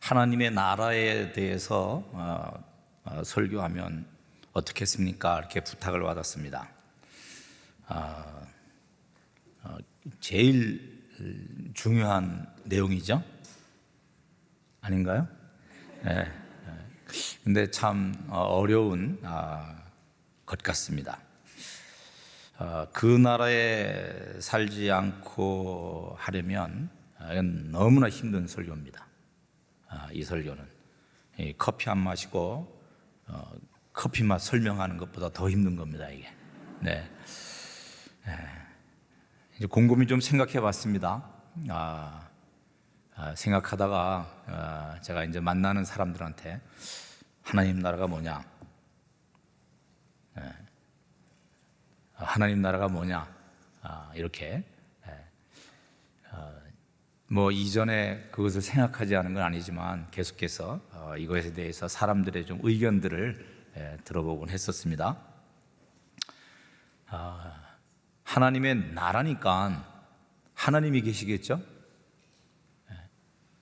하나님의 나라에 대해서 설교하면 어떻겠습니까? 이렇게 부탁을 받았습니다. 제일 중요한 내용이죠? 아닌가요? 네. 근데 참 어려운 것 같습니다. 그 나라에 살지 않고 하려면 이건 너무나 힘든 설교입니다. 이 설교는 커피 안 마시고 커피 맛 설명하는 것보다 더 힘든 겁니다. 이게. 네. 이제 곰곰이 좀 생각해봤습니다. 생각하다가 제가 이제 만나는 사람들한테 하나님 나라가 뭐냐, 하나님 나라가 뭐냐, 이렇게 뭐 이전에 그것을 생각하지 않은 건 아니지만 계속해서 이것에 대해서 사람들의 좀 의견들을 들어보곤 했었습니다. 하나님의 나라니까 하나님이 계시겠죠?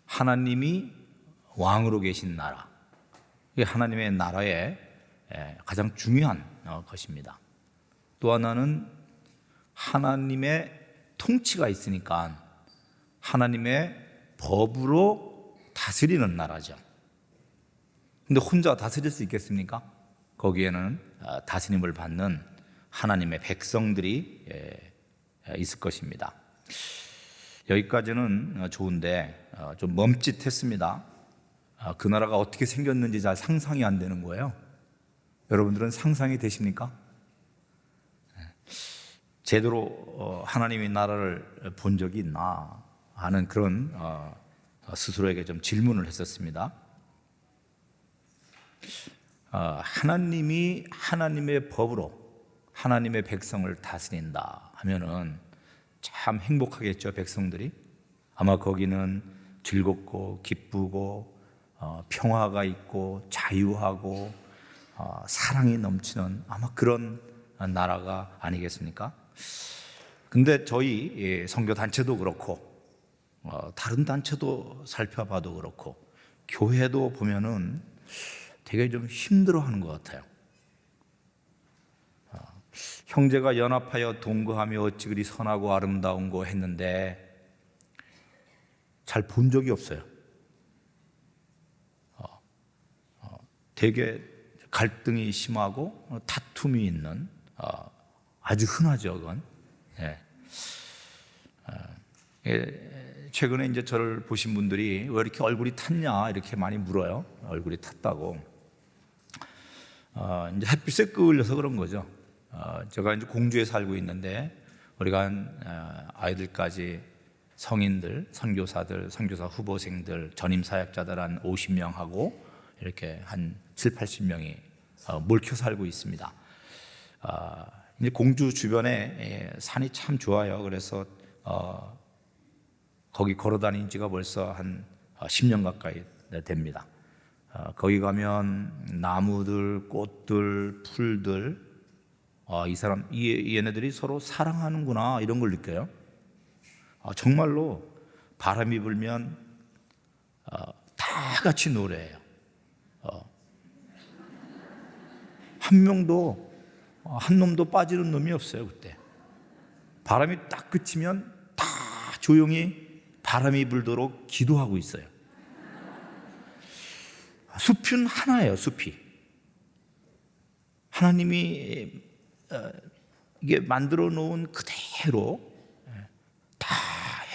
하나님이 왕으로 계신 나라, 이게 하나님의 나라의 가장 중요한 것입니다. 또 하나는 하나님의 통치가 있으니까 하나님의 법으로 다스리는 나라죠. 근데 혼자 다스릴 수 있겠습니까? 거기에는 다스림을 받는 하나님의 백성들이 있을 것입니다. 여기까지는 좋은데 좀 멈칫했습니다. 그 나라가 어떻게 생겼는지 잘 상상이 안 되는 거예요. 여러분들은 상상이 되십니까? 제대로 하나님의 나라를 본 적이 있나 하는 그런 스스로에게 좀 질문을 했었습니다. 하나님이 하나님의 법으로 하나님의 백성을 다스린다 하면은 참 행복하겠죠, 백성들이. 아마 거기는 즐겁고 기쁘고 평화가 있고 자유하고 사랑이 넘치는 아마 그런 나라가 아니겠습니까? 근데 저희 선교 단체도 그렇고 다른 단체도 살펴봐도 그렇고 교회도 보면은 되게 좀 힘들어하는 것 같아요. 형제가 연합하여 동거하며 어찌 그리 선하고 아름다운고 했는데 잘 본 적이 없어요. 되게 갈등이 심하고 다툼이 있는 아주 흔하죠, 그건. 최근에 이제 저를 보신 분들이 왜 이렇게 얼굴이 탔냐 이렇게 많이 물어요. 얼굴이 탔다고. 이제 햇빛에 끌려서 그런 거죠. 제가 이제 공주에 살고 있는데 우리가 아이들까지 성인들, 선교사들, 선교사 후보생들, 전임 사역자들 한 50명하고 이렇게 한 7, 80명이 몰켜 살고 있습니다. 이제 공주 주변에 산이 참 좋아요. 그래서 거기 걸어 다닌 지가 벌써 한 10년 가까이 됩니다. 거기 가면 나무들, 꽃들, 풀들, 얘네들이 서로 사랑하는구나 이런 걸 느껴요. 정말로 바람이 불면 다 같이 노래해요. 한 명도 한 놈도 빠지는 놈이 없어요. 그때 바람이 딱 그치면 다 조용히 바람이 불도록 기도하고 있어요. 숲은 하나예요. 숲이 하나님이 이게 만들어 놓은 그대로 다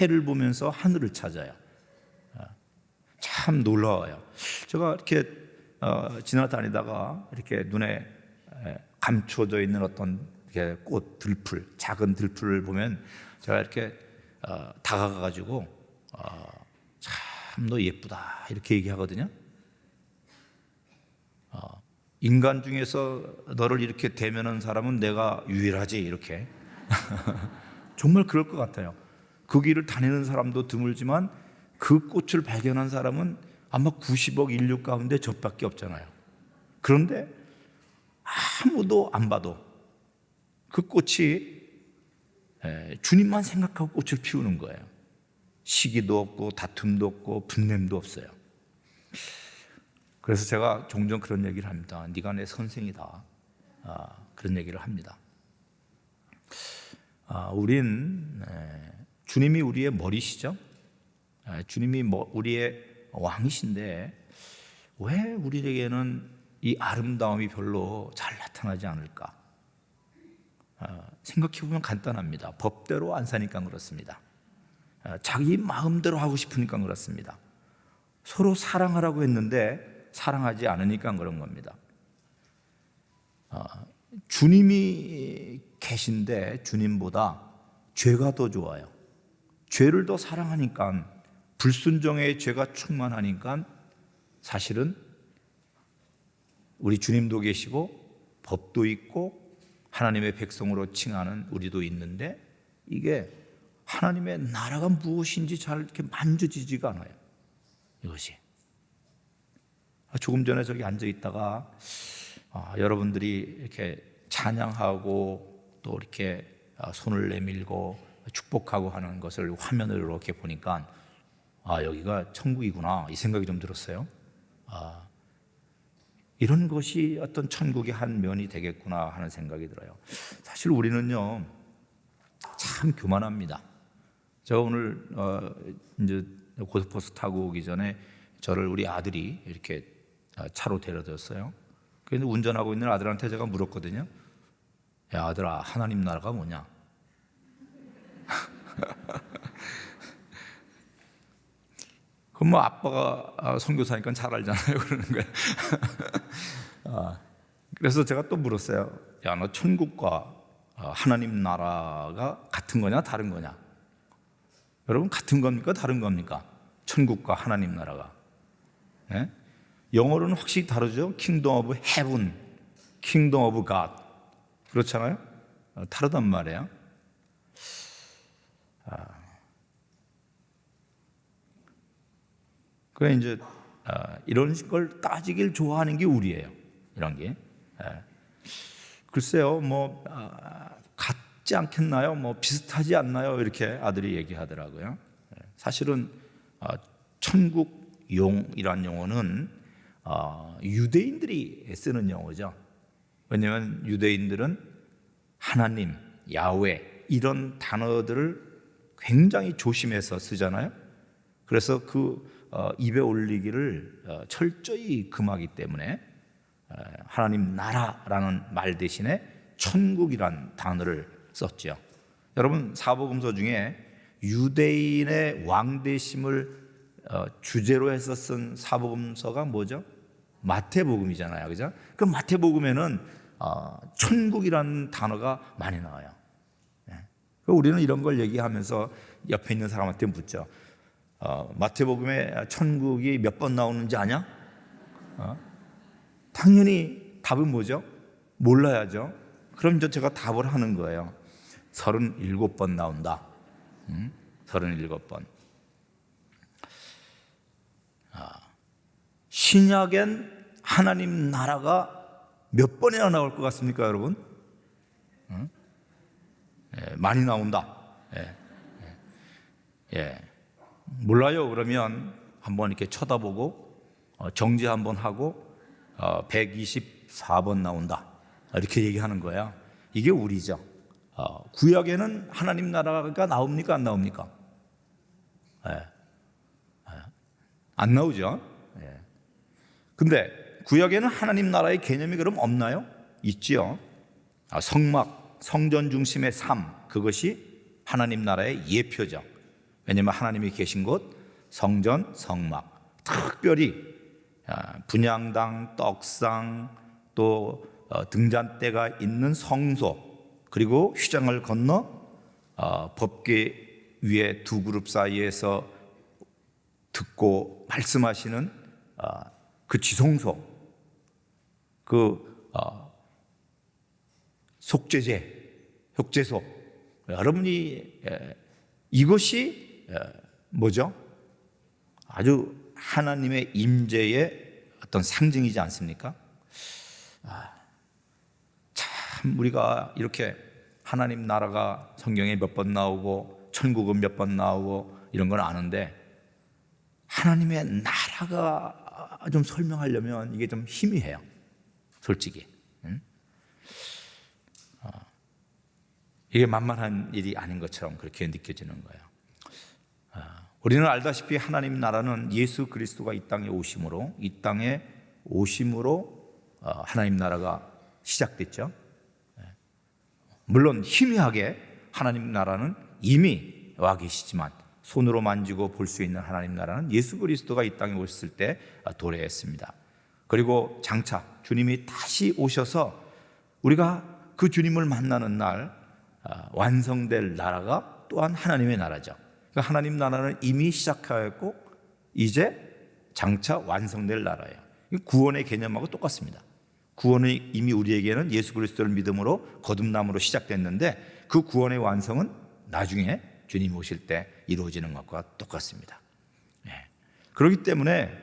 해를 보면서 하늘을 찾아요. 참 놀라워요. 제가 이렇게 지나다니다가 이렇게 눈에 감춰져 있는 어떤 꽃 들풀, 작은 들풀을 보면 제가 이렇게 다가가가지고 참 너 예쁘다 이렇게 얘기하거든요. 인간 중에서 너를 이렇게 대면한 사람은 내가 유일하지 이렇게. 정말 그럴 것 같아요. 그 길을 다니는 사람도 드물지만 그 꽃을 발견한 사람은 아마 90억 인류 가운데 저밖에 없잖아요. 그런데 아무도 안 봐도 그 꽃이 주님만 생각하고 꽃을 피우는 거예요. 시기도 없고 다툼도 없고 분냄도 없어요. 그래서 제가 종종 그런 얘기를 합니다. 네가 내 선생이다. 그런 얘기를 합니다. 우린 주님이 우리의 머리시죠. 주님이 우리의 왕이신데 왜 우리에게는 이 아름다움이 별로 잘 나타나지 않을까? 생각해보면 간단합니다. 법대로 안 사니까 그렇습니다. 자기 마음대로 하고 싶으니까 그렇습니다. 서로 사랑하라고 했는데 사랑하지 않으니까 그런 겁니다. 주님이 계신데 주님보다 죄가 더 좋아요. 죄를 더 사랑하니까, 불순종의 죄가 충만하니까 사실은 우리 주님도 계시고 법도 있고 하나님의 백성으로 칭하는 우리도 있는데 이게 하나님의 나라가 무엇인지 잘 이렇게 만져지지가 않아요. 이것이. 조금 전에 저기 앉아 있다가 여러분들이 이렇게 찬양하고 또 이렇게 손을 내밀고 축복하고 하는 것을 화면으로 이렇게 보니까 여기가 천국이구나 이 생각이 좀 들었어요. 이런 것이 어떤 천국의 한 면이 되겠구나 하는 생각이 들어요. 사실 우리는요 참 교만합니다. 제가 오늘 이제 고속버스 타고 오기 전에 저를 우리 아들이 이렇게 차로 데려줬어요. 그런데 운전하고 있는 아들한테 제가 물었거든요. 야 아들아, 하나님 나라가 뭐냐? 그럼 뭐 아빠가 선교사니까 잘 알잖아요 그러는 거예요. 그래서 제가 또 물었어요. 야 너 천국과 하나님 나라가 같은 거냐 다른 거냐? 여러분 같은 겁니까 다른 겁니까? 천국과 하나님 나라가. 예? 영어로는 확실히 다르죠. Kingdom of Heaven, Kingdom of God. 그렇잖아요. 다르단 말이에요. 그래 이제 이런 걸 따지길 좋아하는 게 우리예요. 이런 게. 글쎄요, 뭐 같지 않겠나요? 뭐 비슷하지 않나요? 이렇게 아들이 얘기하더라고요. 사실은 천국용이란 용어는 유대인들이 쓰는 용어죠. 왜냐하면 유대인들은 하나님, 야훼 이런 단어들을 굉장히 조심해서 쓰잖아요. 그래서 그 입에 올리기를 철저히 금하기 때문에 하나님 나라라는 말 대신에 천국이란 단어를 썼죠. 여러분 사복음서 중에 유대인의 왕되심을 주제로 해서 쓴 사복음서가 뭐죠? 마태복음이잖아요, 그죠? 그 마태복음에는 천국이라는 단어가 많이 나와요. 우리는 이런 걸 얘기하면서 옆에 있는 사람한테 묻죠. 마태복음에 천국이 몇 번 나오는지 아냐? 당연히 답은 뭐죠? 몰라야죠. 그럼 제가 답을 하는 거예요. 37번 나온다. 37번. 신약엔 하나님 나라가 몇 번이나 나올 것 같습니까, 여러분? 많이 나온다. 몰라요. 그러면 한번 이렇게 쳐다보고 정지 한번 하고 124번 나온다. 이렇게 얘기하는 거야. 이게 우리죠. 구약에는 하나님 나라가 나옵니까? 안 나옵니까? 안 나오죠. 근데 구약에는 하나님 나라의 개념이 그럼 없나요? 있지요. 성막, 성전 중심의 삶, 그것이 하나님 나라의 예표죠. 왜냐하면 하나님이 계신 곳 성전, 성막, 특별히 분향당, 떡상, 또 등잔대가 있는 성소, 그리고 휘장을 건너 법궤 위에 두 그룹 사이에서 듣고 말씀하시는 그 지성소, 그 속죄소, 여러분이 이것이 뭐죠? 아주 하나님의 임재의 어떤 상징이지 않습니까? 참 우리가 이렇게 하나님 나라가 성경에 몇 번 나오고 천국은 몇 번 나오고 이런 건 아는데 하나님의 나라가 좀 설명하려면 이게 좀 희미해요, 솔직히. 이게 만만한 일이 아닌 것처럼 그렇게 느껴지는 거예요. 우리는 알다시피 하나님 나라는 예수 그리스도가 이 땅에 오심으로 하나님 나라가 시작됐죠. 물론 희미하게 하나님 나라는 이미 와 계시지만 손으로 만지고 볼 수 있는 하나님 나라는 예수 그리스도가 이 땅에 오셨을 때 도래했습니다. 그리고 장차 주님이 다시 오셔서 우리가 그 주님을 만나는 날 완성될 나라가 또한 하나님의 나라죠. 그러니까 하나님 나라는 이미 시작하였고 이제 장차 완성될 나라예요. 구원의 개념하고 똑같습니다. 구원이 이미 우리에게는 예수 그리스도를 믿음으로 거듭남으로 시작됐는데 그 구원의 완성은 나중에 주님 오실 때 이루어지는 것과 똑같습니다. 그렇기 때문에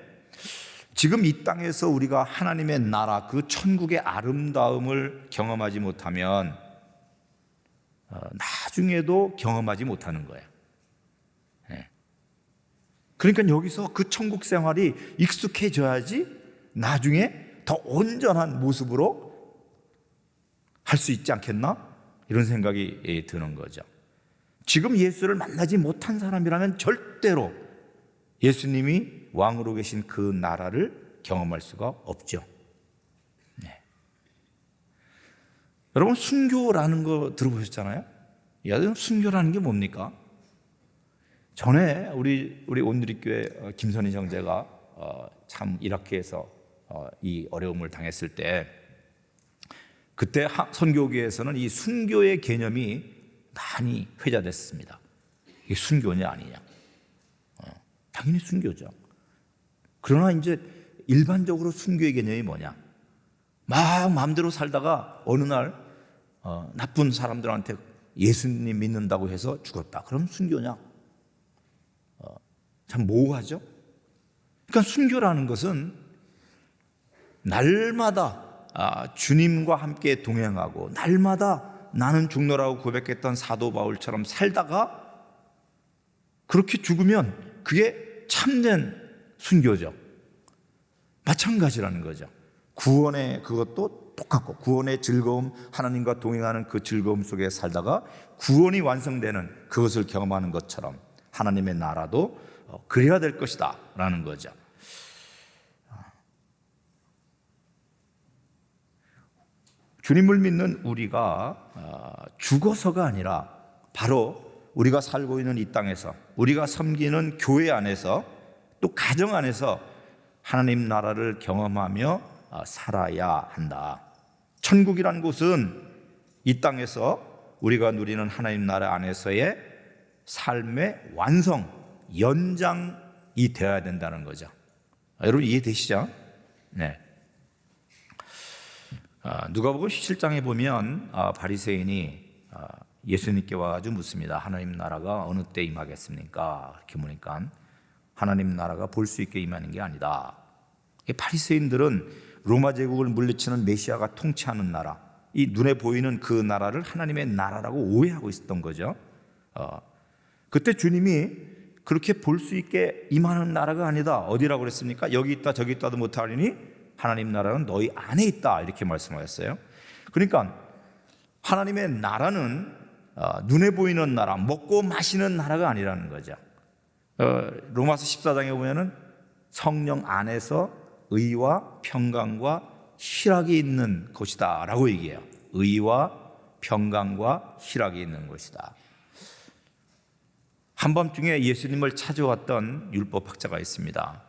지금 이 땅에서 우리가 하나님의 나라, 그 천국의 아름다움을 경험하지 못하면 나중에도 경험하지 못하는 거예요. 그러니까 여기서 그 천국 생활이 익숙해져야지 나중에 더 온전한 모습으로 할 수 있지 않겠나? 이런 생각이 드는 거죠. 지금 예수를 만나지 못한 사람이라면 절대로 예수님이 왕으로 계신 그 나라를 경험할 수가 없죠. 여러분, 순교라는 거 들어보셨잖아요? 여러분, 순교라는 게 뭡니까? 전에 우리 온누리교회 김선희 형제가 참 이라크에서 이 어려움을 당했을 때 그때 선교계에서는 이 순교의 개념이 많이 회자됐습니다. 이게 순교냐 아니냐? 당연히 순교죠. 그러나 이제 일반적으로 순교의 개념이 뭐냐? 막 마음대로 살다가 어느 날 나쁜 사람들한테 예수님 믿는다고 해서 죽었다. 그럼 순교냐? 참 모호하죠? 그러니까 순교라는 것은 날마다 주님과 함께 동행하고 날마다 나는 죽노라고 고백했던 사도 바울처럼 살다가 그렇게 죽으면 그게 참된 순교죠. 마찬가지라는 거죠. 구원의 그것도 똑같고 구원의 즐거움, 하나님과 동행하는 그 즐거움 속에 살다가 구원이 완성되는 그것을 경험하는 것처럼 하나님의 나라도 그래야 될 것이다 라는 거죠. 주님을 믿는 우리가 죽어서가 아니라 바로 우리가 살고 있는 이 땅에서 우리가 섬기는 교회 안에서 또 가정 안에서 하나님 나라를 경험하며 살아야 한다. 천국이란 곳은 이 땅에서 우리가 누리는 하나님 나라 안에서의 삶의 완성, 연장이 되어야 된다는 거죠. 여러분 이해되시죠? 네. 누가복음 17장에 보면 바리새인이 예수님께 와가지고 묻습니다. 하나님 나라가 어느 때 임하겠습니까? 이렇게 보니까 하나님 나라가 볼 수 있게 임하는 게 아니다. 바리새인들은 로마 제국을 물리치는 메시아가 통치하는 나라, 이 눈에 보이는 그 나라를 하나님의 나라라고 오해하고 있었던 거죠. 그때 주님이 그렇게 볼 수 있게 임하는 나라가 아니다. 어디라고 그랬습니까? 여기 있다 저기 있다도 못하리니 하나님 나라는 너희 안에 있다. 이렇게 말씀하셨어요. 그러니까 하나님의 나라는 눈에 보이는 나라, 먹고 마시는 나라가 아니라는 거죠. 로마서 14장에 보면은 성령 안에서 의와 평강과 희락이 있는 곳이다 라고 얘기해요. 의와 평강과 희락이 있는 곳이다. 한밤중에 예수님을 찾아왔던 율법학자가 있습니다.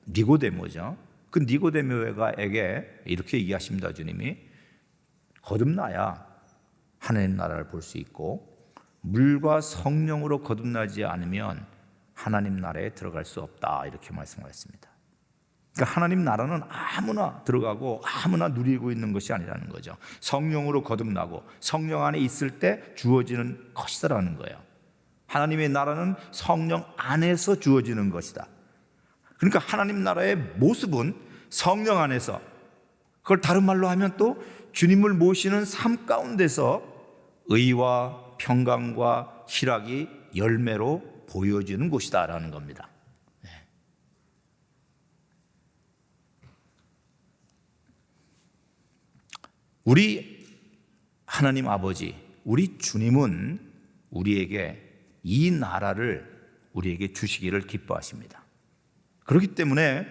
니고데모죠. 그 니고데모에게 이렇게 얘기하십니다. 주님이 거듭나야 하나님 나라를 볼 수 있고 물과 성령으로 거듭나지 않으면 하나님 나라에 들어갈 수 없다. 이렇게 말씀하셨습니다. 그러니까 하나님 나라는 아무나 들어가고 아무나 누리고 있는 것이 아니라는 거죠. 성령으로 거듭나고 성령 안에 있을 때 주어지는 것이다라는 거예요. 하나님의 나라는 성령 안에서 주어지는 것이다. 그러니까 하나님 나라의 모습은 성령 안에서, 그걸 다른 말로 하면 또 주님을 모시는 삶 가운데서 의와 평강과 희락이 열매로 보여지는 곳이다 라는 겁니다. 우리 하나님 아버지, 우리 주님은 우리에게 이 나라를 우리에게 주시기를 기뻐하십니다. 그렇기 때문에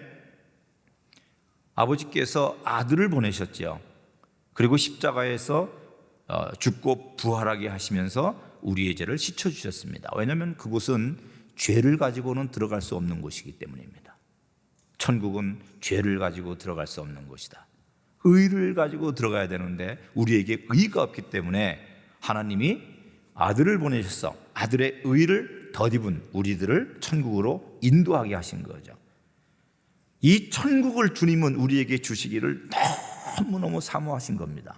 아버지께서 아들을 보내셨죠. 그리고 십자가에서 죽고 부활하게 하시면서 우리의 죄를 씻어주셨습니다. 왜냐하면 그곳은 죄를 가지고는 들어갈 수 없는 곳이기 때문입니다. 천국은 죄를 가지고 들어갈 수 없는 곳이다. 의를 가지고 들어가야 되는데 우리에게 의가 없기 때문에 하나님이 아들을 보내셔서 아들의 의를 덧입은 우리들을 천국으로 인도하게 하신 거죠. 이 천국을 주님은 우리에게 주시기를 너무너무 사모하신 겁니다.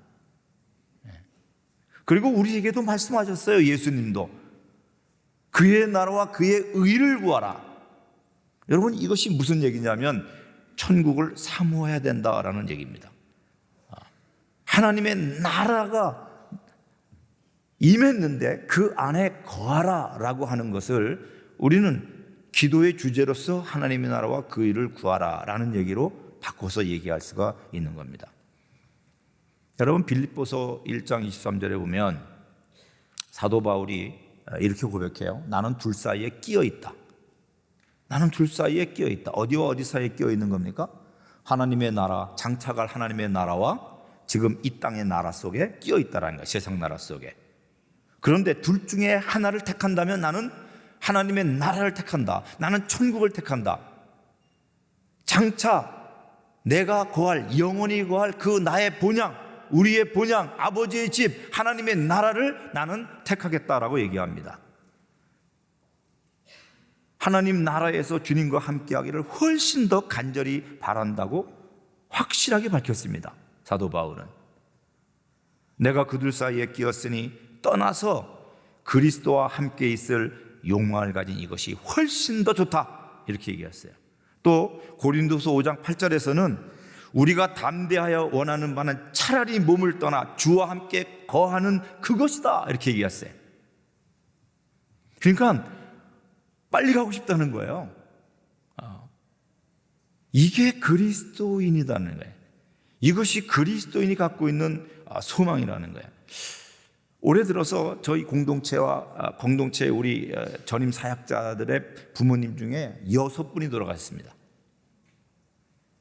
그리고 우리에게도 말씀하셨어요. 예수님도 그의 나라와 그의 의를 구하라. 여러분, 이것이 무슨 얘기냐면 천국을 사모해야 된다라는 얘기입니다. 하나님의 나라가 임했는데 그 안에 거하라 라고 하는 것을 우리는 기도의 주제로서 하나님의 나라와 그 일을 구하라 라는 얘기로 바꿔서 얘기할 수가 있는 겁니다. 여러분, 빌립보서 1장 23절에 보면 사도 바울이 이렇게 고백해요. 나는 둘 사이에 끼어 있다. 나는 둘 사이에 끼어 있다. 어디와 어디 사이에 끼어 있는 겁니까? 하나님의 나라, 장차갈 하나님의 나라와 지금 이 땅의 나라 속에 끼어 있다라는 거예요. 세상 나라 속에. 그런데 둘 중에 하나를 택한다면 나는 하나님의 나라를 택한다. 나는 천국을 택한다. 장차 내가 거할, 영원히 거할 그 나의 본향, 우리의 본향, 아버지의 집, 하나님의 나라를 나는 택하겠다라고 얘기합니다. 하나님 나라에서 주님과 함께하기를 훨씬 더 간절히 바란다고 확실하게 밝혔습니다. 사도 바울은 내가 그들 사이에 끼었으니 떠나서 그리스도와 함께 있을 욕망을 가진 이것이 훨씬 더 좋다, 이렇게 얘기했어요. 또 고린도서 5장 8절에서는 우리가 담대하여 원하는 바는 차라리 몸을 떠나 주와 함께 거하는 그것이다, 이렇게 얘기했어요. 그러니까 빨리 가고 싶다는 거예요. 이게 그리스도인이라는 거예요. 이것이 그리스도인이 갖고 있는 소망이라는 거예요. 올해 들어서 저희 공동체 우리 전임 사역자들의 부모님 중에 6분이 돌아가셨습니다.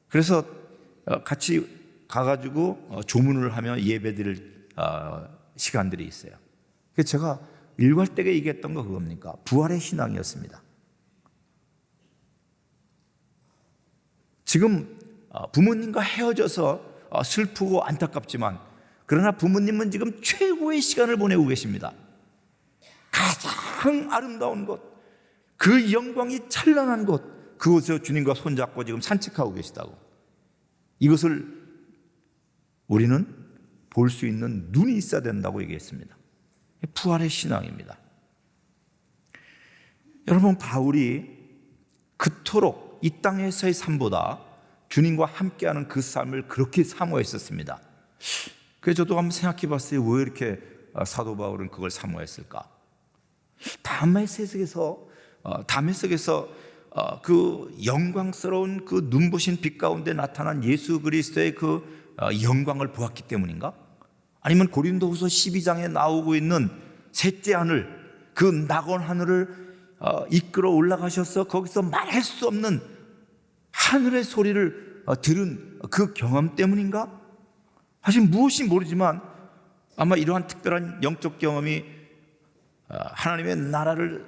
그래서 같이 가가지고 조문을 하며 예배드릴 시간들이 있어요. 그래서 제가 일괄되게 얘기했던 거 그겁니까? 부활의 신앙이었습니다. 지금 부모님과 헤어져서 슬프고 안타깝지만, 그러나 부모님은 지금 최고의 시간을 보내고 계십니다. 가장 아름다운 곳, 그 영광이 찬란한 곳, 그곳에서 주님과 손잡고 지금 산책하고 계시다고. 이것을 우리는 볼 수 있는 눈이 있어야 된다고 얘기했습니다. 부활의 신앙입니다. 여러분, 바울이 그토록 이 땅에서의 삶보다 주님과 함께하는 그 삶을 그렇게 사모했었습니다. 그래서 저도 한번 생각해 봤어요. 왜 이렇게 사도 바울은 그걸 사모했을까? 다메섹에서 그 영광스러운 그 눈부신 빛 가운데 나타난 예수 그리스도의 그 영광을 보았기 때문인가? 아니면 고린도후서 12장에 나오고 있는 셋째 하늘, 그 낙원 하늘을 이끌어 올라가셔서 거기서 말할 수 없는 하늘의 소리를 들은 그 경험 때문인가? 사실 무엇이 모르지만 아마 이러한 특별한 영적 경험이 하나님의 나라를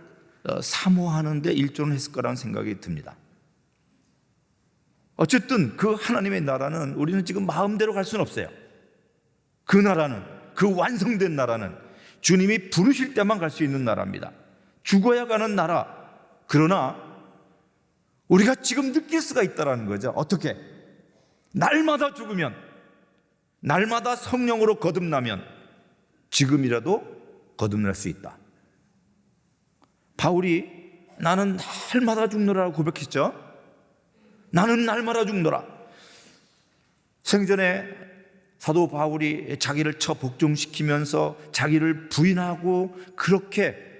사모하는 데 일조를 했을 거라는 생각이 듭니다. 어쨌든 그 하나님의 나라는 우리는 지금 마음대로 갈 수는 없어요. 그 나라는, 그 완성된 나라는 주님이 부르실 때만 갈 수 있는 나라입니다. 죽어야 가는 나라. 그러나 우리가 지금 느낄 수가 있다는 거죠. 어떻게? 날마다 죽으면, 날마다 성령으로 거듭나면 지금이라도 거듭날 수 있다. 바울이 나는 날마다 죽노라고 고백했죠. 나는 날마다 죽노라. 생전에 사도 바울이 자기를 처복종시키면서 자기를 부인하고 그렇게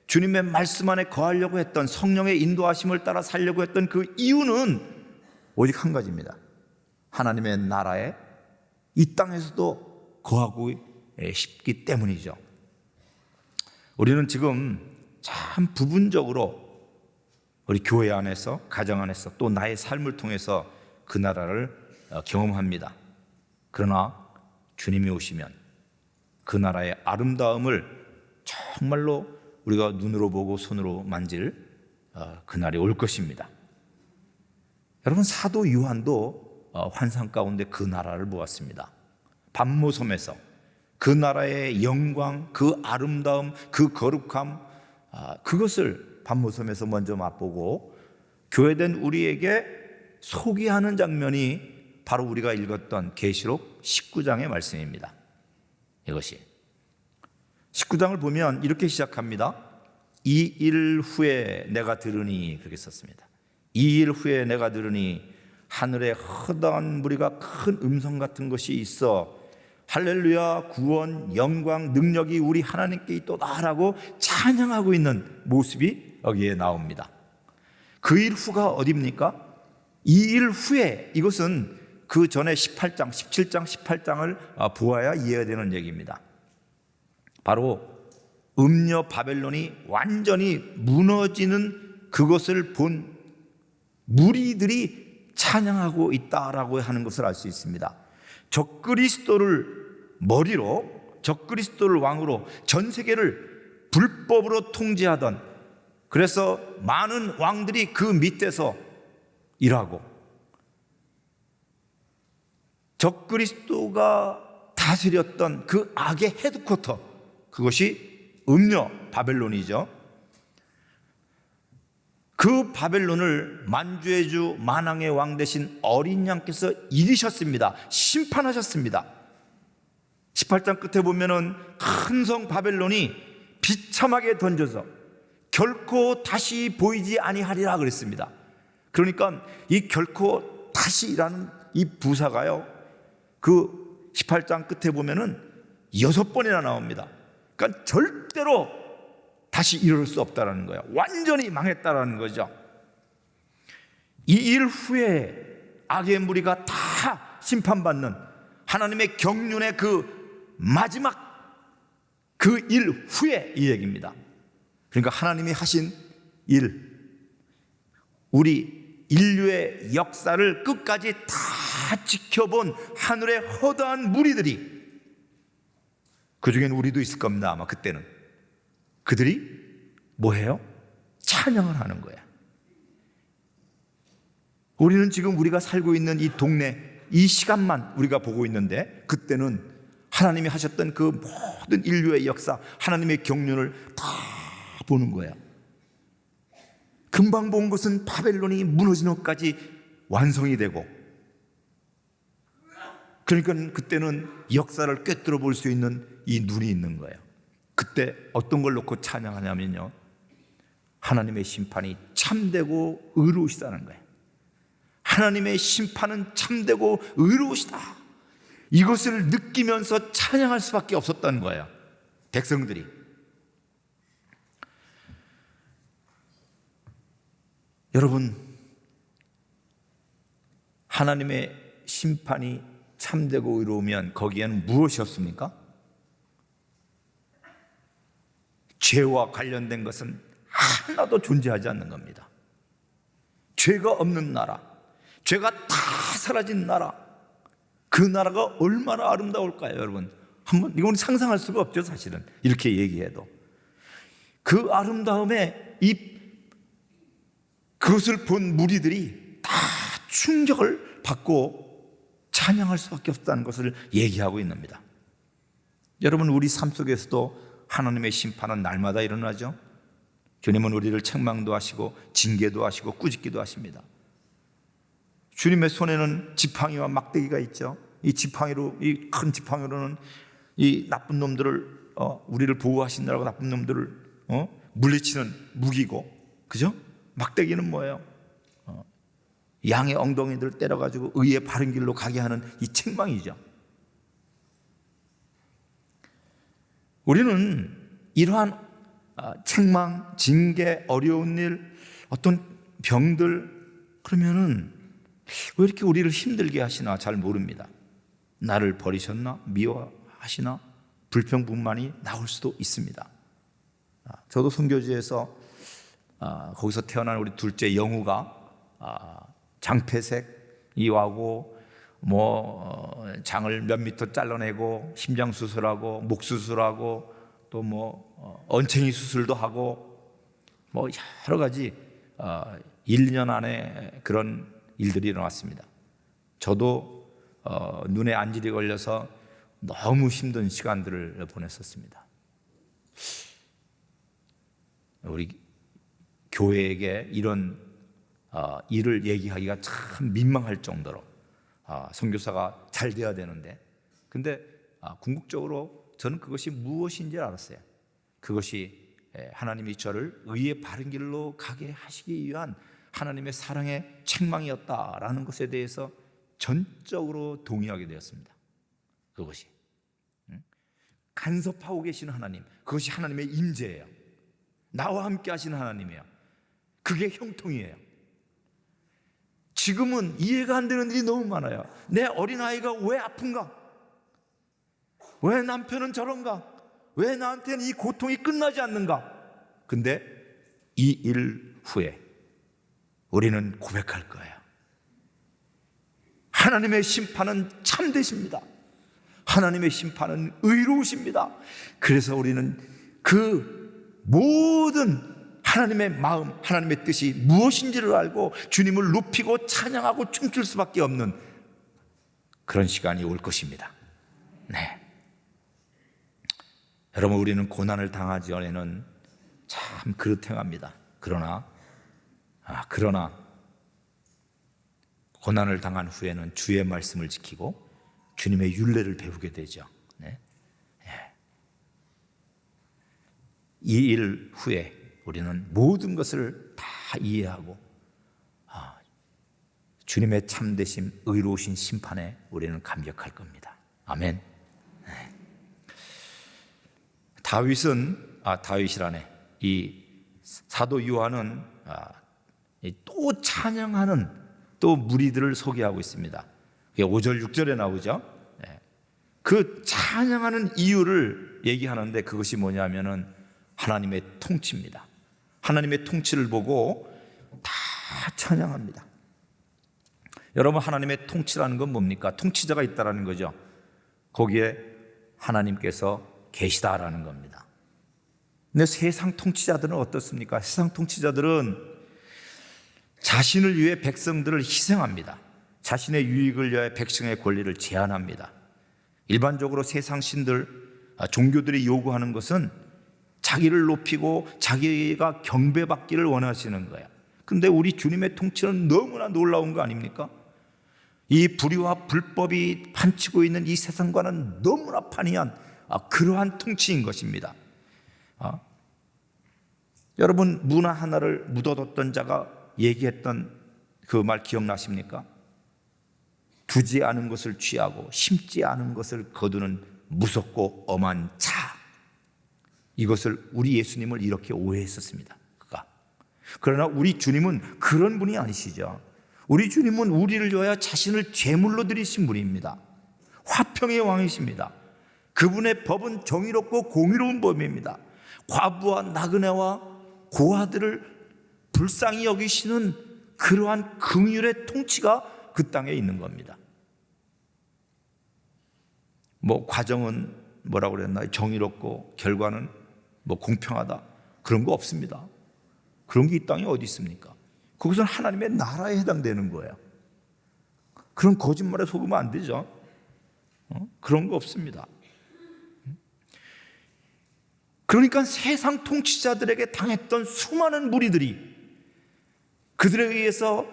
주님의 말씀 안에 거하려고 했던, 성령의 인도하심을 따라 살려고 했던 그 이유는 오직 한 가지입니다. 하나님의 나라에 이 땅에서도 거하고 싶기 때문이죠. 우리는 지금 참 부분적으로 우리 교회 안에서, 가정 안에서, 또 나의 삶을 통해서 그 나라를 경험합니다. 그러나 주님이 오시면 그 나라의 아름다움을 정말로 우리가 눈으로 보고 손으로 만질 그날이 올 것입니다. 여러분, 사도 요한도 환상 가운데 그 나라를 보았습니다. 밤모섬에서 그 나라의 영광, 그 아름다움, 그 거룩함, 그것을 밤모섬에서 먼저 맛보고 교회된 우리에게 소개하는 장면이 바로 우리가 읽었던 계시록 19장의 말씀입니다. 이것이 19장을 보면 이렇게 시작합니다. 이 일 후에 내가 들으니, 그렇게 썼습니다. 이 일 후에 내가 들으니 하늘에 허다한 무리가 큰 음성 같은 것이 있어 할렐루야, 구원, 영광, 능력이 우리 하나님께 있도다라고 찬양하고 있는 모습이 여기에 나옵니다. 그 일 후가 어디입니까? 이 일 후에, 이것은 그 전에 18장, 17장, 18장을 보아야 이해가 되는 얘기입니다. 바로 음녀 바벨론이 완전히 무너지는 그것을 본 무리들이 찬양하고 있다라고 하는 것을 알 수 있습니다. 적그리스도를 머리로, 적그리스도를 왕으로 전 세계를 불법으로 통제하던, 그래서 많은 왕들이 그 밑에서 일하고 적그리스도가 다스렸던 그 악의 헤드쿼터, 그것이 음녀 바벨론이죠. 그 바벨론을 만주의 주 만왕의 왕 되신 어린 양께서 이기셨습니다. 심판하셨습니다. 18장 끝에 보면은 큰 성 바벨론이 비참하게 던져서 결코 다시 보이지 아니하리라 그랬습니다. 그러니까 이 결코 다시라는 이 부사가요, 그 18장 끝에 보면은 6번이나 나옵니다. 그러니까 절대로 다시 이룰 수 없다라는 거예요. 완전히 망했다라는 거죠. 이 일 후에 악의 무리가 다 심판받는 하나님의 경륜의 그 마지막 그 일 후에 이 얘기입니다. 그러니까 하나님이 하신 일, 우리 인류의 역사를 끝까지 다 지켜본 하늘의 허다한 무리들이, 그 중엔 우리도 있을 겁니다. 아마 그때는 그들이 뭐해요? 찬양을 하는 거야. 우리는 지금 우리가 살고 있는 이 동네, 이 시간만 우리가 보고 있는데, 그때는 하나님이 하셨던 그 모든 인류의 역사, 하나님의 경륜을 다 보는 거야. 금방 본 것은 바벨론이 무너지는 것까지 완성이 되고, 그러니까 그때는 역사를 꿰뚫어 볼 수 있는 이 눈이 있는 거예요. 그때 어떤 걸 놓고 찬양하냐면요, 하나님의 심판이 참되고 의로우시다는 거예요. 하나님의 심판은 참되고 의로우시다, 이것을 느끼면서 찬양할 수밖에 없었다는 거예요, 백성들이. 여러분, 하나님의 심판이 참되고 의로우면 거기에는 무엇이었습니까? 죄와 관련된 것은 하나도 존재하지 않는 겁니다. 죄가 없는 나라, 죄가 다 사라진 나라, 그 나라가 얼마나 아름다울까요, 여러분? 한번 이건 상상할 수가 없죠, 사실은. 이렇게 얘기해도 그 아름다움에 그것을 본 무리들이 다 충격을 받고 찬양할 수밖에 없다는 것을 얘기하고 있는 겁니다. 여러분, 우리 삶 속에서도 하나님의 심판은 날마다 일어나죠. 주님은 우리를 책망도 하시고 징계도 하시고 꾸짖기도 하십니다. 주님의 손에는 지팡이와 막대기가 있죠. 이 지팡이로, 이 큰 지팡이로는 이 나쁜 놈들을, 우리를 보호하신다고 나쁜 놈들을 물리치는 무기고, 그죠? 막대기는 뭐예요? 양의 엉덩이들을 때려가지고 의의 바른 길로 가게 하는 이 책망이죠. 우리는 이러한 책망, 징계, 어려운 일, 어떤 병들, 그러면은 왜 이렇게 우리를 힘들게 하시나 잘 모릅니다. 나를 버리셨나? 하시나 불평불만이 나올 수도 있습니다. 저도 선교지에서 거기서 태어난 우리 둘째 영우가 장폐색 이와고 장을 몇 미터 잘라내고 심장 수술하고 목 수술하고 또 얹챙이 수술도 하고 여러 가지 1, 2년 안에 그런 일들이 일어났습니다. 저도 눈에 안질이 걸려서 너무 힘든 시간들을 보냈었습니다. 우리 교회에게 이런 일을 얘기하기가 참 민망할 정도로 선교사가 잘 돼야 되는데, 근데 궁극적으로 저는 그것이 무엇인지 알았어요. 그것이 하나님이 저를 의의 바른 길로 가게 하시기 위한 하나님의 사랑의 책망이었다라는 것에 대해서 전적으로 동의하게 되었습니다. 그것이 간섭하고 계시는 하나님, 그것이 하나님의 임재예요. 나와 함께 하시는 하나님이에요. 그게 형통이에요. 지금은 이해가 안 되는 일이 너무 많아요. 내 어린아이가 왜 아픈가? 왜 남편은 저런가? 왜 나한테는 이 고통이 끝나지 않는가? 근데 이 일 후에 우리는 고백할 거예요. 하나님의 심판은 참되십니다. 하나님의 심판은 의로우십니다. 그래서 우리는 그 모든 하나님의 마음, 하나님의 뜻이 무엇인지를 알고 주님을 높이고 찬양하고 춤출 수밖에 없는 그런 시간이 올 것입니다. 네. 여러분, 우리는 고난을 당하기 전에는 참 그릇행합니다. 그러나 고난을 당한 후에는 주의 말씀을 지키고 주님의 율례를 배우게 되죠. 네. 이 일 후에 우리는 모든 것을 다 이해하고 주님의 참되심, 의로우신 심판에 우리는 감격할 겁니다. 아멘. 네. 다윗이라네. 이 사도 요한은 또 찬양하는 또 무리들을 소개하고 있습니다. 5절 6절에 나오죠. 그 찬양하는 이유를 얘기하는데 그것이 뭐냐면은 하나님의 통치입니다. 하나님의 통치를 보고 다 찬양합니다. 여러분, 하나님의 통치라는 건 뭡니까? 통치자가 있다라는 거죠. 거기에 하나님께서 계시다라는 겁니다. 근데 세상 통치자들은 어떻습니까? 세상 통치자들은 자신을 위해 백성들을 희생합니다. 자신의 유익을 위해 백성의 권리를 제한합니다. 일반적으로 세상 신들, 종교들이 요구하는 것은 자기를 높이고 자기가 경배받기를 원하시는 거예요. 근데 우리 주님의 통치는 너무나 놀라운 거 아닙니까? 이 불의와 불법이 판치고 있는 이 세상과는 너무나 판이한 그러한 통치인 것입니다. 여러분, 문화 하나를 묻어뒀던 자가 얘기했던 그 말 기억나십니까? 두지 않은 것을 취하고 심지 않은 것을 거두는 무섭고 엄한 자. 이것을 우리 예수님을 이렇게 오해했었습니다. 그러나 우리 주님은 그런 분이 아니시죠. 우리 주님은 우리를 위하여 자신을 제물로 드리신 분입니다. 화평의 왕이십니다. 그분의 법은 정의롭고 공의로운 법입니다. 과부와 나그네와 고아들을 불쌍히 여기시는 그러한 긍휼의 통치가 그 땅에 있는 겁니다. 과정은 뭐라고 그랬나요? 정의롭고 결과는 공평하다, 그런 거 없습니다. 그런 게 이 땅에 어디 있습니까? 그것은 하나님의 나라에 해당되는 거예요. 그런 거짓말에 속으면 안 되죠. 그런 거 없습니다. 그러니까 세상 통치자들에게 당했던 수많은 무리들이, 그들에 의해서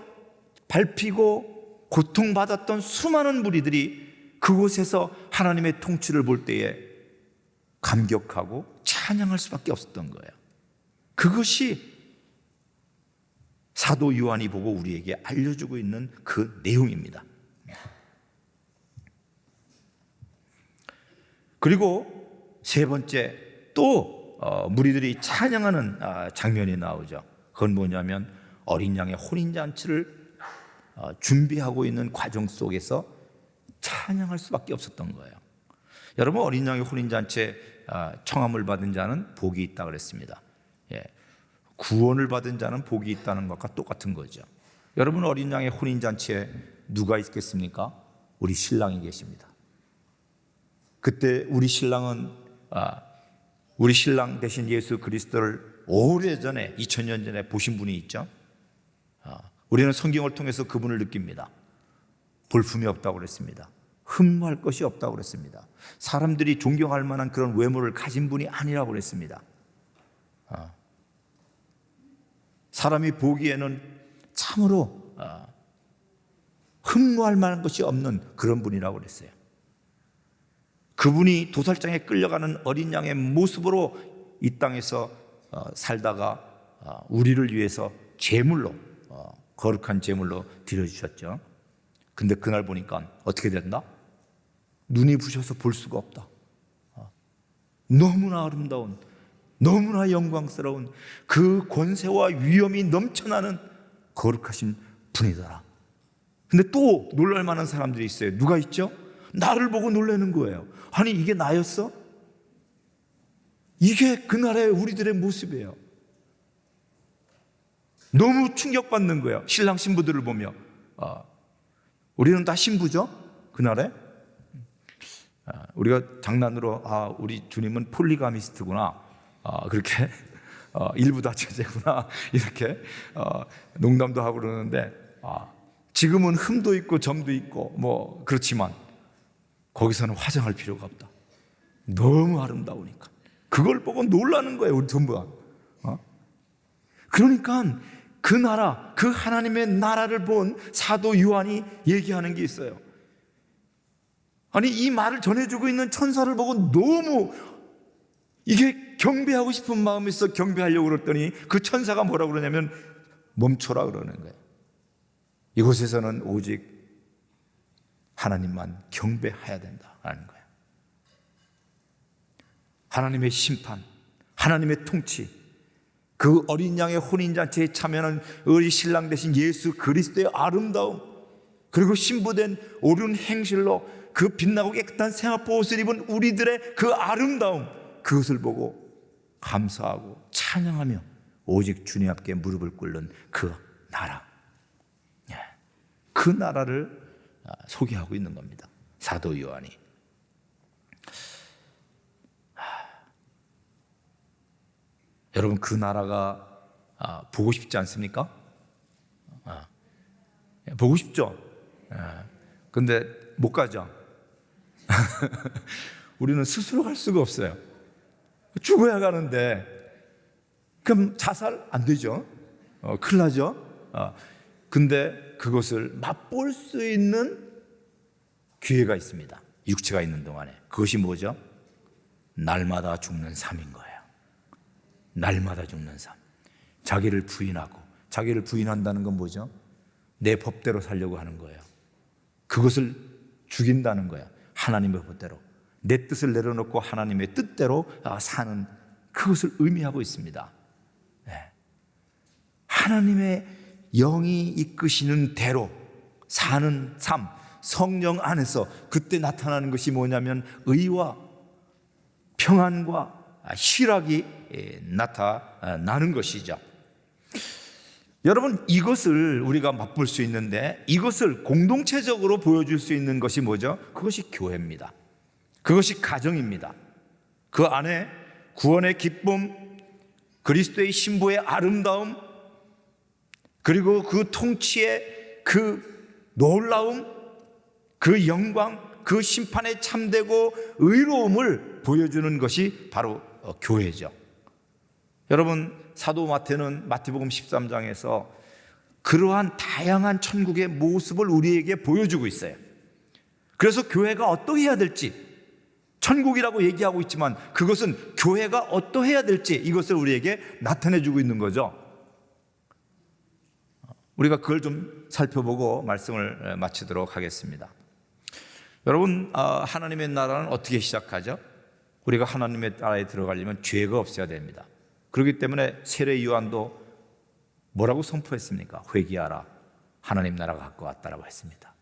밟히고 고통받았던 수많은 무리들이 그곳에서 하나님의 통치를 볼 때에 감격하고 찬양할 수밖에 없었던 거예요. 그것이 사도 요한이 보고 우리에게 알려주고 있는 그 내용입니다. 그리고 세 번째, 또 무리들이 찬양하는 장면이 나오죠. 그건 뭐냐면 어린 양의 혼인잔치를 준비하고 있는 과정 속에서 찬양할 수밖에 없었던 거예요. 여러분, 어린 양의 혼인잔치에 청함을 받은 자는 복이 있다 그랬습니다. 예. 구원을 받은 자는 복이 있다는 것과 똑같은 거죠. 여러분, 어린 양의 혼인잔치에 누가 있겠습니까? 우리 신랑이 계십니다. 그때 우리 신랑은 우리 신랑 대신 예수 그리스도를 오래전에 2000년 전에 보신 분이 있죠. 우리는 성경을 통해서 그분을 느낍니다. 볼품이 없다고 그랬습니다. 흠모할 것이 없다고 그랬습니다. 사람들이 존경할 만한 그런 외모를 가진 분이 아니라고 그랬습니다. 사람이 보기에는 참으로 흠모할 만한 것이 없는 그런 분이라고 그랬어요. 그분이 도살장에 끌려가는 어린 양의 모습으로 이 땅에서 살다가 우리를 위해서 제물로, 거룩한 제물로 드려주셨죠. 근데 그날 보니까 어떻게 된다? 눈이 부셔서 볼 수가 없다. 너무나 아름다운, 너무나 영광스러운 그 권세와 위엄이 넘쳐나는 거룩하신 분이더라. 근데 또 놀랄 만한 사람들이 있어요. 누가 있죠? 나를 보고 놀라는 거예요. 아니, 이게 나였어? 이게 그날의 우리들의 모습이에요. 너무 충격받는 거예요. 신랑 신부들을 보며. 우리는 다 신부죠? 그날에. 우리가 장난으로 우리 주님은 폴리가미스트구나, 그렇게 일부 다처제구나, 이렇게 농담도 하고 그러는데, 지금은 흠도 있고 점도 있고 뭐 그렇지만 거기서는 화장할 필요가 없다. 너무 아름다우니까. 그걸 보고 놀라는 거예요, 우리 전부가. 그러니까 그 나라, 그 하나님의 나라를 본 사도 요한이 얘기하는 게 있어요. 아니, 이 말을 전해주고 있는 천사를 보고 너무 이게 경배하고 싶은 마음이 있어 경배하려고 그랬더니 그 천사가 뭐라고 그러냐면 멈춰라 그러는 거예요. 이곳에서는 오직 하나님만 경배해야 된다라는 거예요. 하나님의 심판, 하나님의 통치, 그 어린 양의 혼인잔치에 참여하는 우리 신랑 대신 예수 그리스도의 아름다움, 그리고 신부된 옳은 행실로 그 빛나고 깨끗한 생화포 옷을 입은 우리들의 그 아름다움, 그것을 보고 감사하고 찬양하며 오직 주님 앞에 무릎을 꿇는 그 나라, 그 나라를 소개하고 있는 겁니다, 사도 요한이. 여러분, 그 나라가 보고 싶지 않습니까? 보고 싶죠? 근데 못 가죠. 우리는 스스로 갈 수가 없어요. 죽어야 가는데, 그럼 자살 안 되죠. 큰일 나죠. 근데 그것을 맛볼 수 있는 기회가 있습니다, 육체가 있는 동안에. 그것이 뭐죠? 날마다 죽는 삶인 거예요. 날마다 죽는 삶. 자기를 부인하고, 자기를 부인한다는 건 뭐죠? 내 법대로 살려고 하는 거예요. 그것을 죽인다는 거야. 하나님의 법대로, 내 뜻을 내려놓고 하나님의 뜻대로 사는, 그것을 의미하고 있습니다. 하나님의 영이 이끄시는 대로 사는 삶, 성령 안에서 그때 나타나는 것이 뭐냐면 의와 평안과 희락이 나타나는 것이죠. 여러분, 이것을 우리가 맛볼 수 있는데, 이것을 공동체적으로 보여줄 수 있는 것이 뭐죠? 그것이 교회입니다. 그것이 가정입니다. 그 안에 구원의 기쁨, 그리스도의 신부의 아름다움, 그리고 그 통치의 그 놀라움, 그 영광, 그 심판에 참되고 의로움을 보여주는 것이 바로 교회죠. 여러분, 사도 마태는 마태복음 13장에서 그러한 다양한 천국의 모습을 우리에게 보여주고 있어요. 그래서 교회가 어떠해야 될지, 천국이라고 얘기하고 있지만 그것은 교회가 어떠해야 될지, 이것을 우리에게 나타내주고 있는 거죠. 우리가 그걸 좀 살펴보고 말씀을 마치도록 하겠습니다. 여러분, 하나님의 나라는 어떻게 시작하죠? 우리가 하나님의 나라에 들어가려면 죄가 없어야 됩니다. 그렇기 때문에 세례 요한도 뭐라고 선포했습니까? 회개하라, 하나님 나라가 가까웠다라고 했습니다.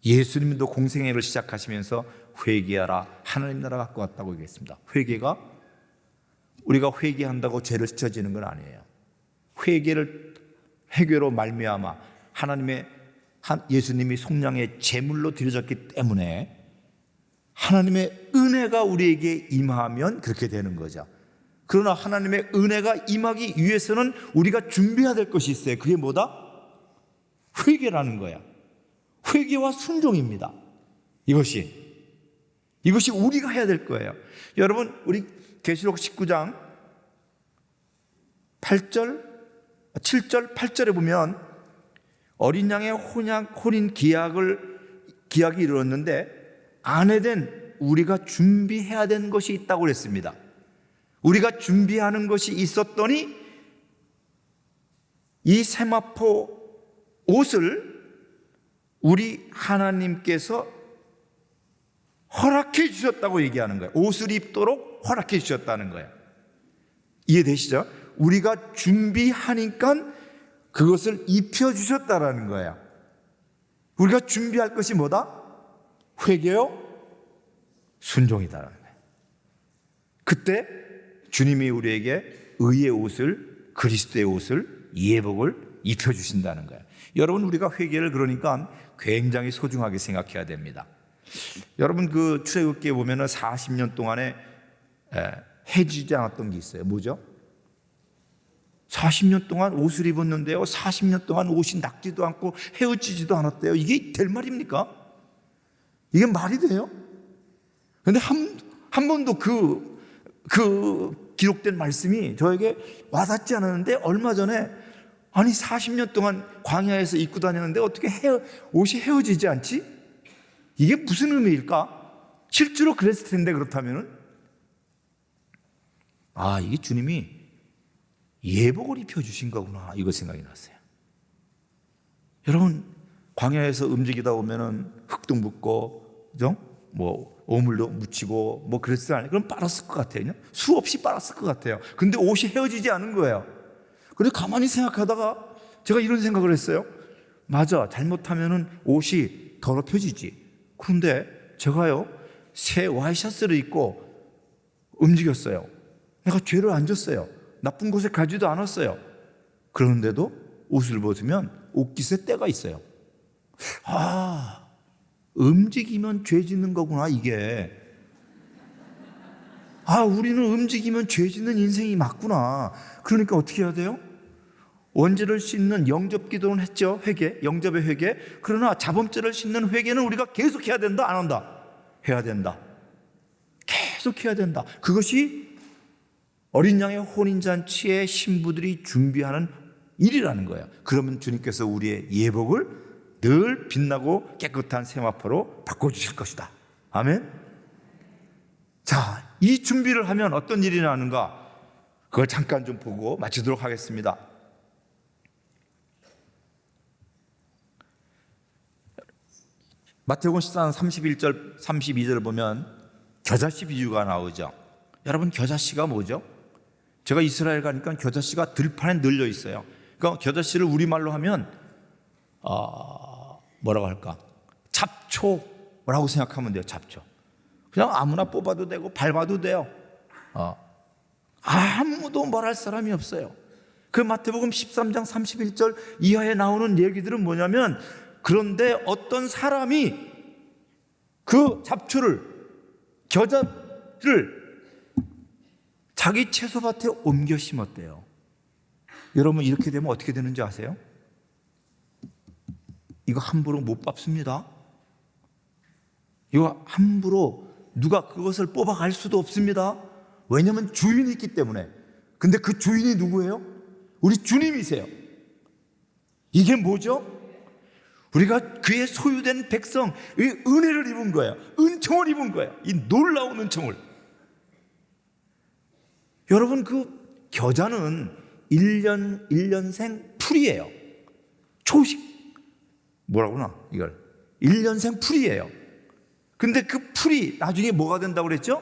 예수님도 공생애를 시작하시면서 회개하라, 하나님 나라 갖고 왔다고 얘기했습니다. 회개가 우리가 회개한다고 죄를 씻어지는 건 아니에요. 회개로 말미암아 하나님의 예수님이 속량의 제물로 드려졌기 때문에 하나님의 은혜가 우리에게 임하면 그렇게 되는 거죠. 그러나 하나님의 은혜가 임하기 위해서는 우리가 준비해야 될 것이 있어요. 그게 뭐다? 회개라는 거야. 회개와 순종입니다. 이것이 우리가 해야 될 거예요. 여러분, 우리 계시록 19장 7절, 8절에 보면 어린 양의 혼인 기약이 이르렀는데 아내된 우리가 준비해야 되는 것이 있다고 그랬습니다. 우리가 준비하는 것이 있었더니 이 세마포 옷을 우리 하나님께서 허락해 주셨다고 얘기하는 거예요. 옷을 입도록 허락해 주셨다는 거예요. 이해되시죠? 우리가 준비하니까 그것을 입혀 주셨다라는 거예요. 우리가 준비할 것이 뭐다? 회개요? 순종이다라는 거예요. 그때 주님이 우리에게 의의 옷을, 그리스도의 옷을, 예복을 입혀 주신다는 거예요. 여러분, 우리가 회개를 그러니까 굉장히 소중하게 생각해야 됩니다. 여러분, 그 출애굽기에 보면은 40년 동안에 해지지 않았던 게 있어요. 뭐죠? 40년 동안 옷을 입었는데요, 40년 동안 옷이 낡지도 않고 헤어지지도 않았대요. 이게 될 말입니까? 이게 말이 돼요? 그런데 한 번도 그 기록된 말씀이 저에게 와닿지 않았는데, 얼마 전에 아니 40년 동안 광야에서 입고 다녔는데 어떻게 옷이 헤어지지 않지? 이게 무슨 의미일까? 실제로 그랬을 텐데, 그렇다면은 이게 주님이 예복을 입혀주신 거구나, 이거 생각이 났어요. 여러분, 광야에서 움직이다 보면은 흙도 묻고, 그죠? 뭐 오물도 묻히고 뭐 그랬을 아니에요? 그럼 빨았을 것 같아요. 수없이 빨았을 것 같아요. 근데 옷이 헤어지지 않은 거예요. 그래서 가만히 생각하다가 제가 이런 생각을 했어요. 맞아, 잘못하면은 옷이 더럽혀지지. 그런데 제가요, 새 와이셔츠를 입고 움직였어요. 내가 죄를 안 졌어요. 나쁜 곳에 가지도 않았어요. 그런데도 옷을 벗으면 옷깃에 때가 있어요. 움직이면 죄 짓는 거구나, 이게. 우리는 움직이면 죄 짓는 인생이 맞구나. 그러니까 어떻게 해야 돼요? 원죄를 씻는 영접 기도는 했죠. 영접의 회개. 그러나 자범죄를 씻는 회개는 우리가 계속 해야 된다, 안 한다? 해야 된다. 계속 해야 된다. 그것이 어린 양의 혼인잔치의 신부들이 준비하는 일이라는 거예요. 그러면 주님께서 우리의 예복을 늘 빛나고 깨끗한 세마포로 바꿔주실 것이다. 아멘. 자, 이 준비를 하면 어떤 일이 나는가, 그걸 잠깐 좀 보고 마치도록 하겠습니다. 마태복음 14장 31절 32절을 보면 겨자씨 비유가 나오죠. 여러분, 겨자씨가 뭐죠? 제가 이스라엘 가니까 겨자씨가 들판에 널려 있어요. 그러니까 겨자씨를 우리말로 하면 뭐라고 할까? 잡초라고 생각하면 돼요. 잡초. 그냥 아무나 뽑아도 되고 밟아도 돼요. 아무도 말할 사람이 없어요. 그 마태복음 13장 31절 이하에 나오는 얘기들은 뭐냐면, 그런데 어떤 사람이 그 잡초를, 겨자를 자기 채소밭에 옮겨 심었대요. 여러분, 이렇게 되면 어떻게 되는지 아세요? 이거 함부로 못 밟습니다. 이거 함부로 누가 그것을 뽑아갈 수도 없습니다. 왜냐하면 주인이 있기 때문에. 근데 그 주인이 누구예요? 우리 주님이세요. 이게 뭐죠? 우리가 그의 소유된 백성, 이 은혜를 입은 거예요. 은총을 입은 거예요. 이 놀라운 은총을. 여러분, 그 겨자는 1년생 풀이에요. 초식, 뭐라구나, 이걸 1년생 풀이에요. 근데 그 풀이 나중에 뭐가 된다고 그랬죠?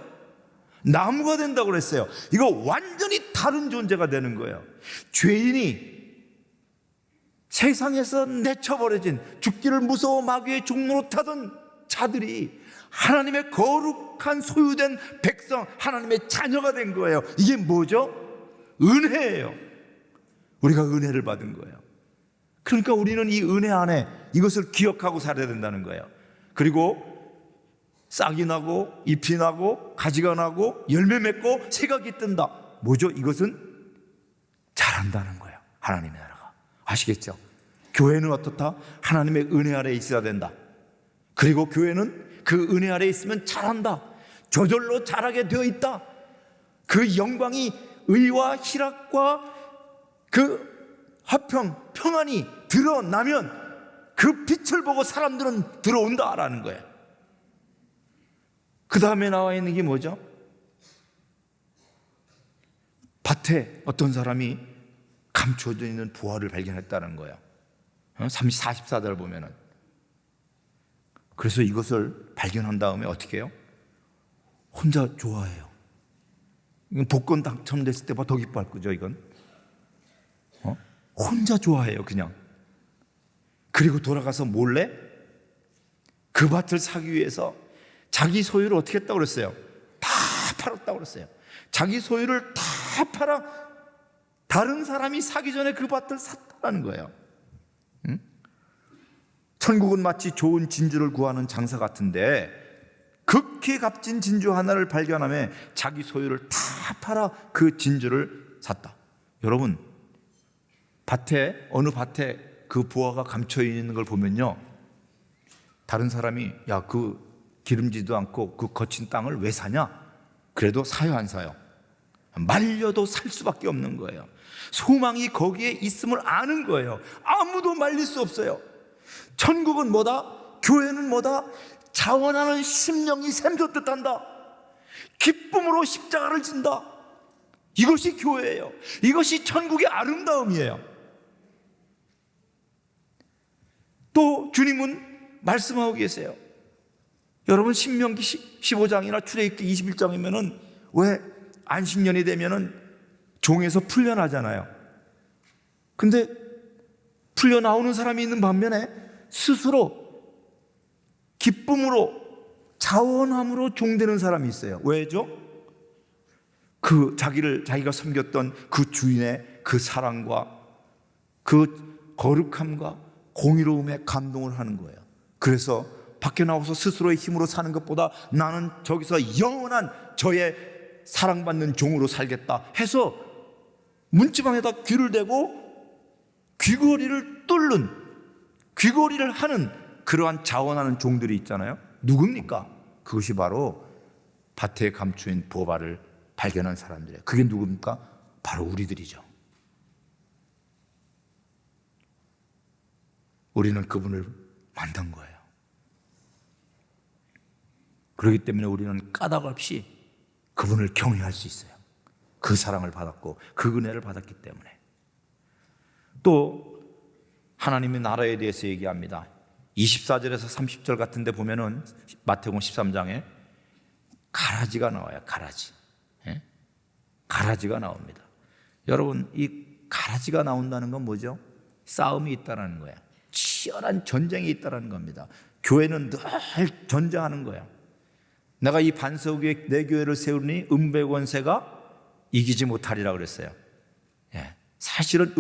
나무가 된다고 그랬어요. 이거 완전히 다른 존재가 되는 거예요. 죄인이 세상에서 내쳐버려진, 죽기를 무서워 마귀의 종로로 타던 자들이 하나님의 거룩한 소유된 백성, 하나님의 자녀가 된 거예요. 이게 뭐죠? 은혜예요. 우리가 은혜를 받은 거예요. 그러니까 우리는 이 은혜 안에 이것을 기억하고 살아야 된다는 거예요. 그리고 싹이 나고 잎이 나고 가지가 나고 열매 맺고 새가 깃든다. 뭐죠? 이것은 자란다는 거예요. 하나님의 나라가. 아시겠죠? 교회는 어떻다? 하나님의 은혜 아래에 있어야 된다. 그리고 교회는 그 은혜 아래에 있으면 자란다. 저절로 자라게 되어 있다. 그 영광이 의와 희락과 그 화평, 평안이 드러나면 그 빛을 보고 사람들은 들어온다라는 거예요. 그 다음에 나와 있는 게 뭐죠? 밭에 어떤 사람이 감춰져 있는 부활을 발견했다는 거예요. 44절 보면은. 그래서 이것을 발견한 다음에 어떻게 해요? 혼자 좋아해요. 이건 복권 당첨됐을 때보다 더 기뻐할 거죠, 이건. 혼자 좋아해요, 그냥. 그리고 돌아가서 몰래 그 밭을 사기 위해서 자기 소유를 어떻게 했다고 그랬어요? 다 팔았다고 그랬어요. 자기 소유를 다 팔아 다른 사람이 사기 전에 그 밭을 샀다는 거예요. 응? 천국은 마치 좋은 진주를 구하는 장사 같은데 극히 값진 진주 하나를 발견하며 자기 소유를 다 팔아 그 진주를 샀다. 여러분, 밭에, 어느 밭에 그 부화가 감춰 있는 걸 보면요, 다른 사람이 야, 그 기름지도 않고 그 거친 땅을 왜 사냐? 그래도 사요, 안 사요? 말려도 살 수밖에 없는 거예요. 소망이 거기에 있음을 아는 거예요. 아무도 말릴 수 없어요. 천국은 뭐다? 교회는 뭐다? 자원하는 심령이 샘솟듯 한다. 기쁨으로 십자가를 진다. 이것이 교회예요. 이것이 천국의 아름다움이에요. 또 주님은 말씀하고 계세요. 여러분, 신명기 15장이나 출애굽기 21장이면은 왜 안식년이 되면은 종에서 풀려나잖아요. 근데 풀려나오는 사람이 있는 반면에 스스로 기쁨으로 자원함으로 종되는 사람이 있어요. 왜죠? 그 자기가 섬겼던 그 주인의 그 사랑과 그 거룩함과 공의로움에 감동을 하는 거예요. 그래서 밖에 나와서 스스로의 힘으로 사는 것보다 나는 저기서 영원한 저의 사랑받는 종으로 살겠다 해서 문지방에다 귀를 대고 귀걸이를 뚫는, 귀걸이를 하는 그러한 자원하는 종들이 있잖아요. 누굽니까? 그것이 바로 밭에 감추인 보화를 발견한 사람들이에요. 그게 누굽니까? 바로 우리들이죠. 우리는 그분을 만난 거예요. 그렇기 때문에 우리는 까닭 없이 그분을 경외할 수 있어요. 그 사랑을 받았고 그 은혜를 받았기 때문에. 또 하나님의 나라에 대해서 얘기합니다. 24절에서 30절 같은 데 보면은 마태복음 13장에 가라지가 나와요. 가라지. 예? 가라지가 나옵니다. 여러분, 이 가라지가 나온다는 건 뭐죠? 싸움이 있다는 거예요. 치열한 전쟁이 있다는 겁니다. 교회는 늘 전쟁하는 거예요. 내가 이 반석 위에 내 교회를 세우니 음부의 권세가 이기지 못하리라 그랬어요. 예. 사실은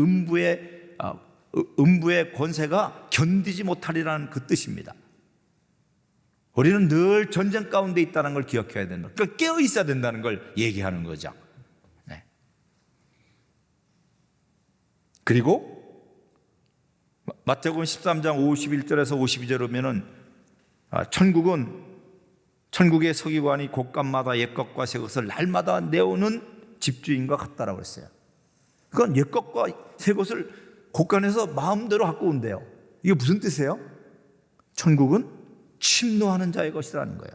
음부의 권세가 견디지 못하리라는 그 뜻입니다. 우리는 늘 전쟁 가운데 있다는 걸 기억해야 된다. 그러니까 깨어 있어야 된다는 걸 얘기하는 거죠. 네. 그리고 마태복음 13장 51절에서 52절 보면은 천국의 서기관이 곳간마다 옛것과 새것을 날마다 내오는 집주인과 같다라고 했어요. 그건 옛것과 새것을 곳간에서 마음대로 갖고 온대요. 이게 무슨 뜻이에요? 천국은 침노하는 자의 것이라는 거예요.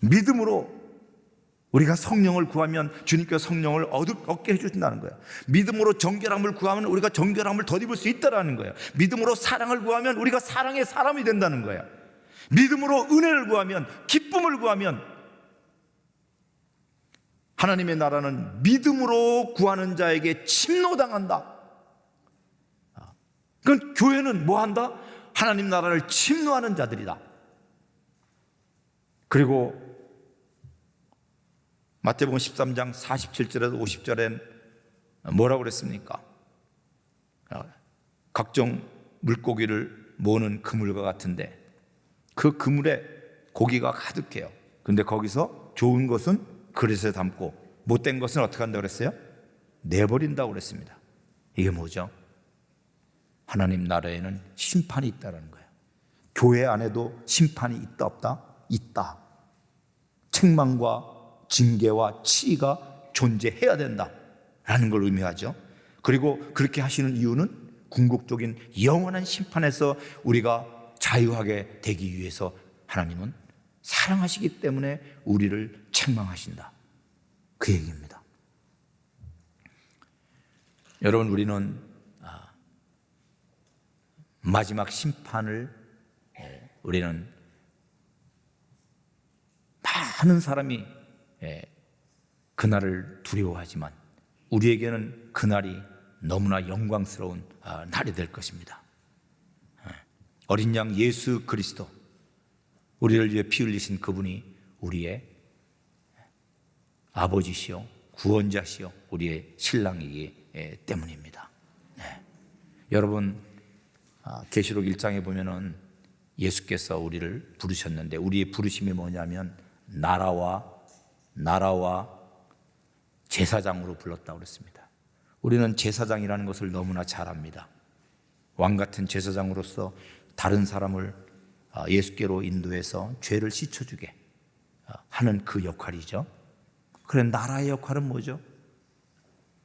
믿음으로 우리가 성령을 구하면 주님께서 성령을 얻게 해주신다는 거예요. 믿음으로 정결함을 구하면 우리가 정결함을 덧입을 수 있다는 거예요. 믿음으로 사랑을 구하면 우리가 사랑의 사람이 된다는 거예요. 믿음으로 은혜를 구하면, 기쁨을 구하면, 하나님의 나라는 믿음으로 구하는 자에게 침노당한다. 그건 교회는 뭐 한다? 하나님 나라를 침노하는 자들이다. 그리고 마태복음 13장 47절에서 50절엔 뭐라고 그랬습니까? 각종 물고기를 모으는 그물과 같은데 그 그물에 고기가 가득해요. 근데 거기서 좋은 것은 그릇에 담고 못된 것은 어떻게 한다고 그랬어요? 내버린다고 그랬습니다. 이게 뭐죠? 하나님 나라에는 심판이 있다는 거예요. 교회 안에도 심판이 있다 없다? 있다. 책망과 징계와 치의가 존재해야 된다라는 걸 의미하죠. 그리고 그렇게 하시는 이유는 궁극적인 영원한 심판에서 우리가 자유하게 되기 위해서 하나님은 사랑하시기 때문에 우리를 책망하신다. 그 얘기입니다. 여러분, 우리는 마지막 심판을 우리는 많은 사람이 그날을 두려워하지만 우리에게는 그날이 너무나 영광스러운 날이 될 것입니다. 어린 양 예수 그리스도, 우리를 위해 피 흘리신 그분이 우리의 아버지시요 구원자시요 우리의 신랑이기 때문입니다. 여러분, 계시록 1장에 보면은 예수께서 우리를 부르셨는데 우리의 부르심이 뭐냐면 나라와 제사장으로 불렀다고 그랬습니다. 우리는 제사장이라는 것을 너무나 잘 압니다. 왕 같은 제사장으로서 다른 사람을 예수께로 인도해서 죄를 씻어주게 하는 그 역할이죠. 그래, 나라의 역할은 뭐죠?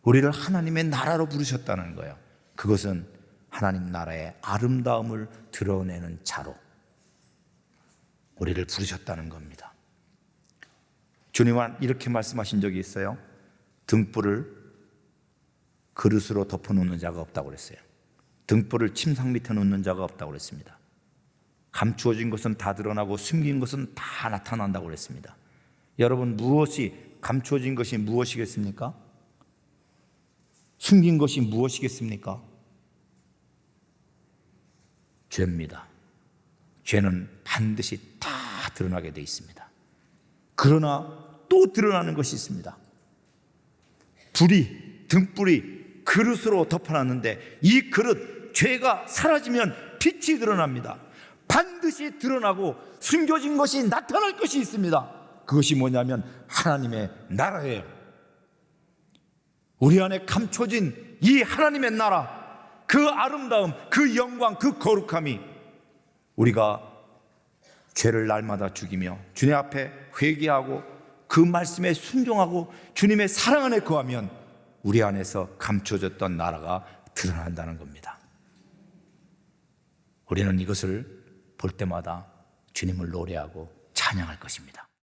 우리를 하나님의 나라로 부르셨다는 거예요. 그것은 하나님 나라의 아름다움을 드러내는 자로 우리를 부르셨다는 겁니다. 주님은 이렇게 말씀하신 적이 있어요. 등불을 그릇으로 덮어놓는 자가 없다고 그랬어요. 등불을 침상 밑에 놓는 자가 없다고 그랬습니다. 감추어진 것은 다 드러나고 숨긴 것은 다 나타난다고 그랬습니다. 여러분, 무엇이 감추어진 것이 무엇이겠습니까? 숨긴 것이 무엇이겠습니까? 죄입니다. 죄는 반드시 다 드러나게 되어 있습니다. 그러나 또 드러나는 것이 있습니다. 등불이 그릇으로 덮어놨는데 이 그릇, 죄가 사라지면 빛이 드러납니다. 반드시 드러나고 숨겨진 것이 나타날 것이 있습니다. 그것이 뭐냐면 하나님의 나라예요. 우리 안에 감춰진 이 하나님의 나라, 그 아름다움, 그 영광, 그 거룩함이 우리가 죄를 날마다 죽이며 주님 앞에 회개하고 그 말씀에 순종하고 주님의 사랑 안에 거하면 우리 안에서 감춰졌던 나라가 드러난다는 겁니다. 우리는 이것을 볼 때마다 주님을 노래하고 찬양할 것입니다.